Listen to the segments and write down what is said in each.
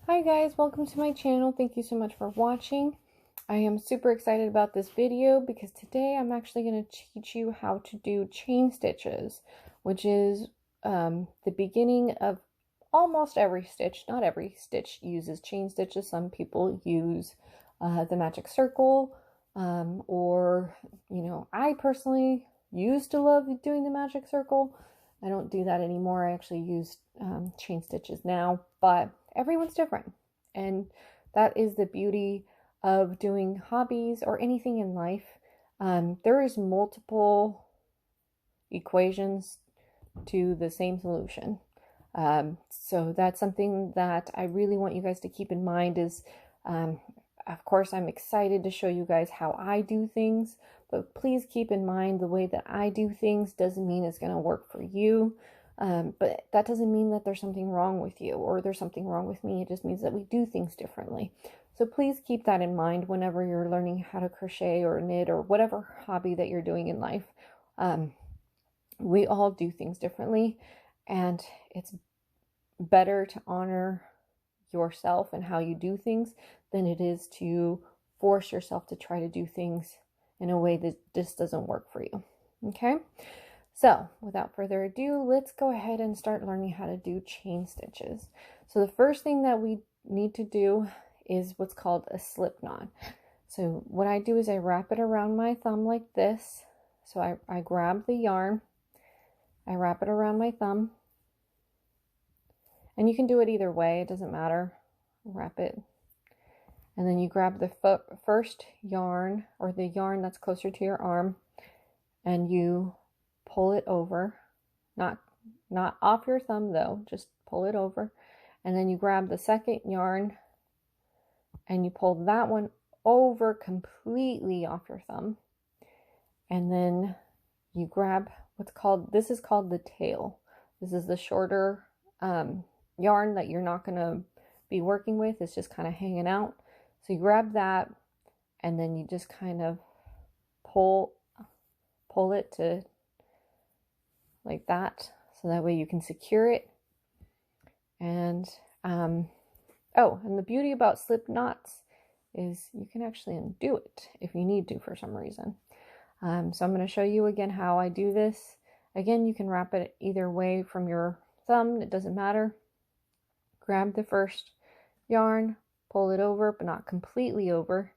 Hi guys, welcome to my channel. Thank you so much for watching. I am super excited about this video because today I'm actually going to teach you how to do chain stitches, which is the beginning of almost every stitch. Not every stitch uses chain stitches. Some people use the magic circle, or I personally used to love doing the magic circle. I don't do that anymore. I actually use chain stitches now, but everyone's different, and that is the beauty of doing hobbies or anything in life. There is multiple equations to the same solution. So that's something that I really want you guys to keep in mind is, of course, I'm excited to show you guys how I do things, but please keep in mind the way that I do things doesn't mean it's going to work for you. But that doesn't mean that there's something wrong with you or there's something wrong with me. It just means that we do things differently. So please keep that in mind whenever you're learning how to crochet or knit or whatever hobby that you're doing in life. We all do things differently, and it's better to honor yourself and how you do things than it is to force yourself to try to do things in a way that just doesn't work for you. Okay? So without further ado, let's go ahead and start learning how to do chain stitches. So the first thing that we need to do is what's called a slip knot. So what I do is I wrap it around my thumb like this. So I grab the yarn, I wrap it around my thumb, and you can do it either way, it doesn't matter. Wrap it, and then you grab the first yarn, or the yarn that's closer to your arm, and you pull it over, not off your thumb though, just pull it over, and then you grab the second yarn and you pull that one over completely off your thumb, and then you grab this is called the tail. This is the shorter yarn that you're not going to be working with. It's just kind of hanging out. So you grab that, and then you just kind of pull it to like that, so that way you can secure it. And oh, and the beauty about slip knots is you can actually undo it if you need to for some reason. So I'm going to show you again how I do this. Again, you can wrap it either way from your thumb, it doesn't matter. Grab the first yarn, pull it over, but not completely over,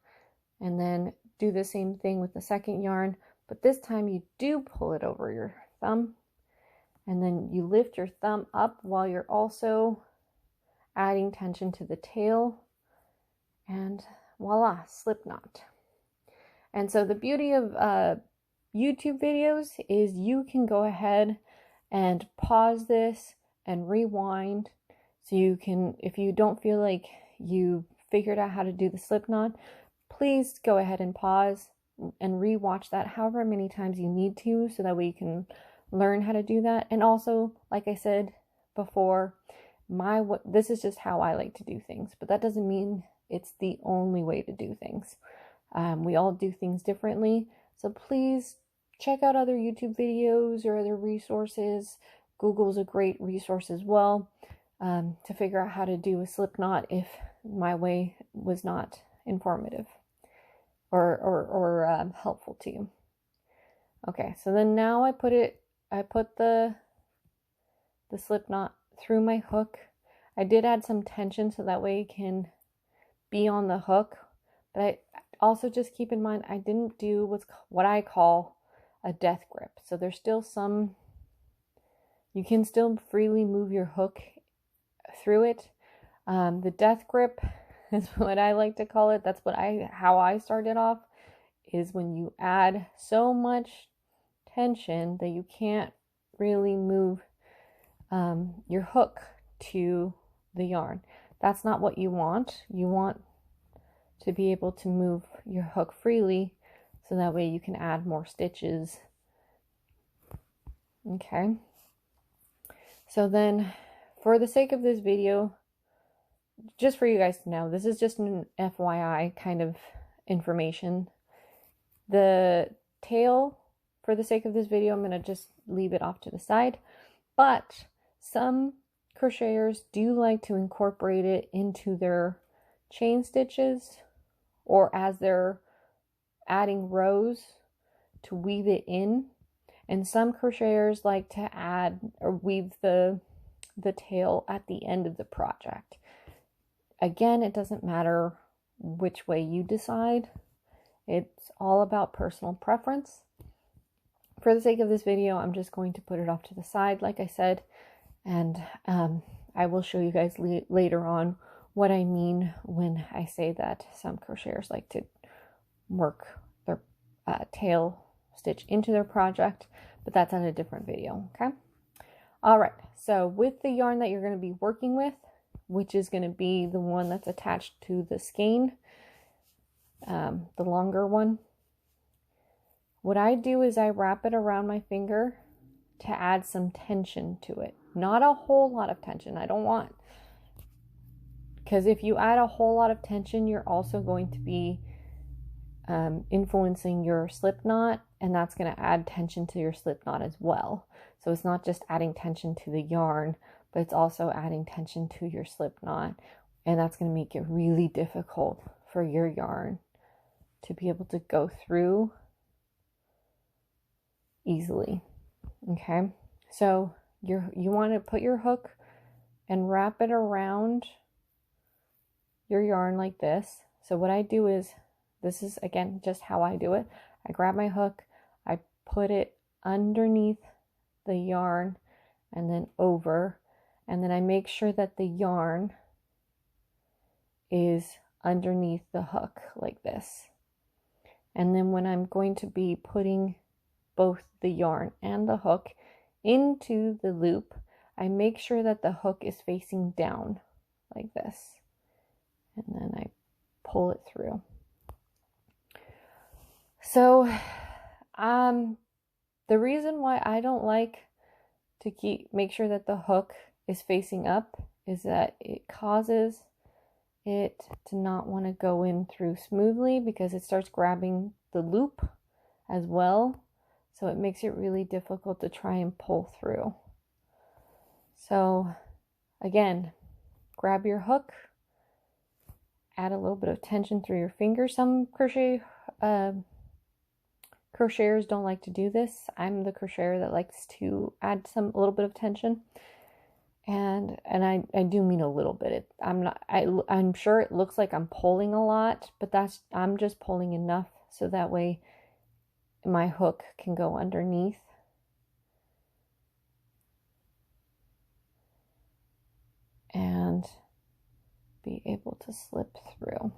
and then do the same thing with the second yarn, but this time you do pull it over your thumb, and then you lift your thumb up while you're also adding tension to the tail, and voila, slip knot. And so the beauty of YouTube videos is you can go ahead and pause this and rewind. So you can, if you don't feel like you figured out how to do the slip knot, please go ahead and pause and rewatch that however many times you need to, so that way you can learn how to do that. And also, like I said before, this is just how I like to do things, but that doesn't mean it's the only way to do things. We all do things differently, so please check out other YouTube videos or other resources. Google's a great resource as well, to figure out how to do a slip knot if my way was not informative or helpful to you. Okay, so then now I put the slip knot through my hook. I did add some tension so that way it can be on the hook, but I also just keep in mind I didn't do what I call a death grip. So there's still some, you can still freely move your hook through it. The death grip is what I like to call it. That's how I started off, is when you add so much tension that you can't really move your hook to the yarn. That's not what you want. You want to be able to move your hook freely, so that way you can add more stitches. Okay, so then for the sake of this video, just for you guys to know, this is just an FYI kind of information. The tail, for the sake of this video, I'm going to just leave it off to the side, but some crocheters do like to incorporate it into their chain stitches, or as they're adding rows to weave it in. And some crocheters like to add or weave the tail at the end of the project. Again, it doesn't matter which way you decide. It's all about personal preference. For the sake of this video, I'm just going to put it off to the side, like I said, and I will show you guys later on what I mean when I say that some crocheters like to work their tail stitch into their project, but that's on a different video. Okay. All right, so with the yarn that you're going to be working with, which is going to be the one that's attached to the skein, the longer one, what I do is I wrap it around my finger to add some tension to it. Not a whole lot of tension. I don't want, because if you add a whole lot of tension, you're also going to be influencing your slip knot, and that's going to add tension to your slip knot as well. So it's not just adding tension to the yarn, but it's also adding tension to your slip knot, and that's going to make it really difficult for your yarn to be able to go through easily. Okay, so you want to put your hook and wrap it around your yarn like this. So what I do is, this is again just how I do it. I grab my hook, I put it underneath the yarn and then over, and then I make sure that the yarn is underneath the hook like this. And then when I'm going to be putting both the yarn and the hook into the loop, I make sure that the hook is facing down like this, and then I pull it through. So the reason why I don't like to make sure that the hook is facing up is that it causes it to not want to go in through smoothly, because it starts grabbing the loop as well. So it makes it really difficult to try and pull through. So again, grab your hook, add a little bit of tension through your fingers. Some crocheters don't like to do this. I'm the crocheter that likes to add a little bit of tension, and I do mean a little bit. I'm sure it looks like I'm pulling a lot, but I'm just pulling enough so that way my hook can go underneath and be able to slip through.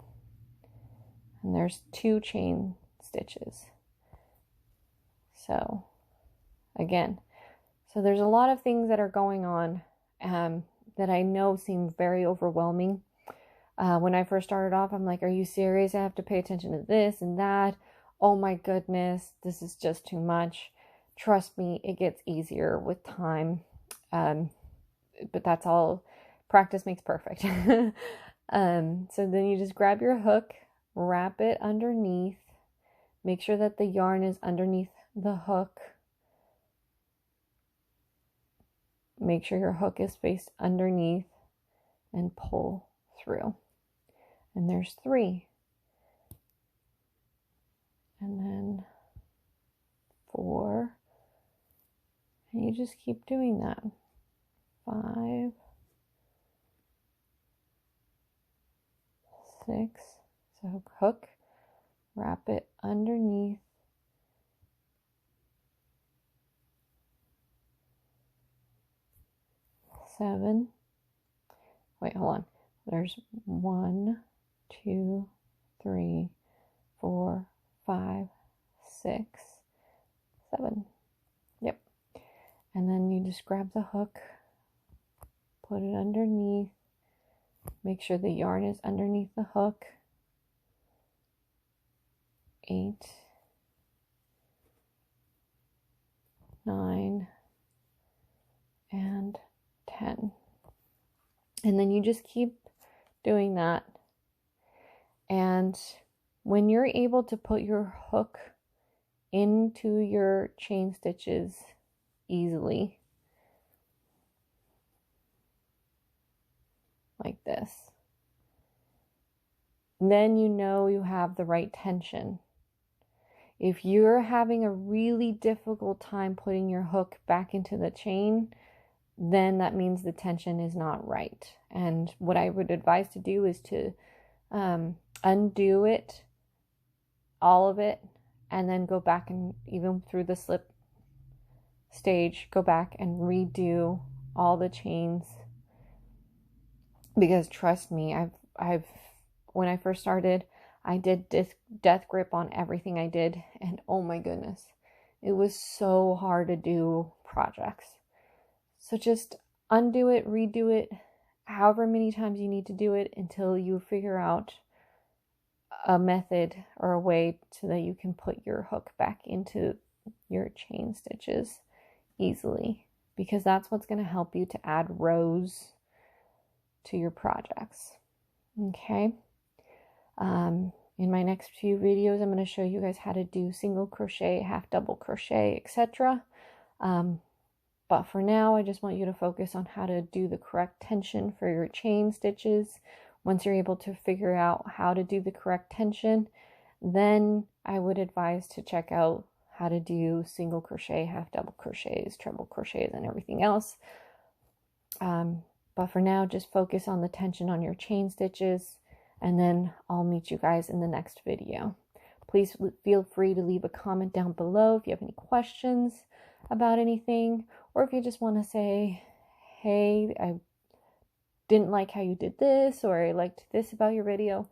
And there's 2 chain stitches. So again, so there's a lot of things that are going on that I know seem very overwhelming. When I first started off, I'm like, are you serious? I have to pay attention to this and that. Oh my goodness, this is just too much. Trust me, it gets easier with time. But that's all, practice makes perfect. So then you just grab your hook, wrap it underneath, make sure that the yarn is underneath the hook. Make sure your hook is faced underneath and pull through. And there's 3. And then 4. And you just keep doing that. 5, 6. So hook, wrap it underneath, 7. Wait, hold on. There's 1, 2, 3, 4, 5, 6, 7. Yep. And then you just grab the hook, put it underneath, make sure the yarn is underneath the hook. 8, 9, and 10. And then you just keep doing that. And when you're able to put your hook into your chain stitches easily, like this. Then you know you have the right tension. If you're having a really difficult time putting your hook back into the chain, then that means the tension is not right. And what I would advise to do is to undo it, all of it, and then go back, and even through the slip stage, go back and redo all the chains. Because trust me, I've when I first started, I did death grip on everything I did, and oh my goodness, it was so hard to do projects. So just undo it, redo it, however many times you need to do it until you figure out a method or a way so that you can put your hook back into your chain stitches easily, because that's what's going to help you to add rows to your projects. Okay. In my next few videos, I'm going to show you guys how to do single crochet, half double crochet, etc. But for now, I just want you to focus on how to do the correct tension for your chain stitches. Once you're able to figure out how to do the correct tension, then I would advise to check out how to do single crochet, half double crochets, treble crochets, and everything else. But for now, just focus on the tension on your chain stitches, and then I'll meet you guys in the next video. Please feel free to leave a comment down below if you have any questions about anything, or if you just want to say, hey, I didn't like how you did this, or I liked this about your video.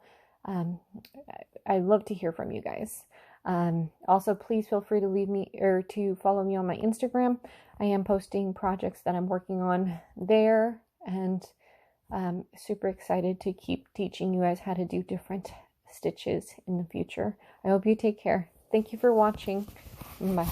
I'd love to hear from you guys. Also, please feel free to leave me or to follow me on my Instagram. I am posting projects that I'm working on there, and super excited to keep teaching you guys how to do different stitches in the future. I hope you take care. Thank you for watching. Bye.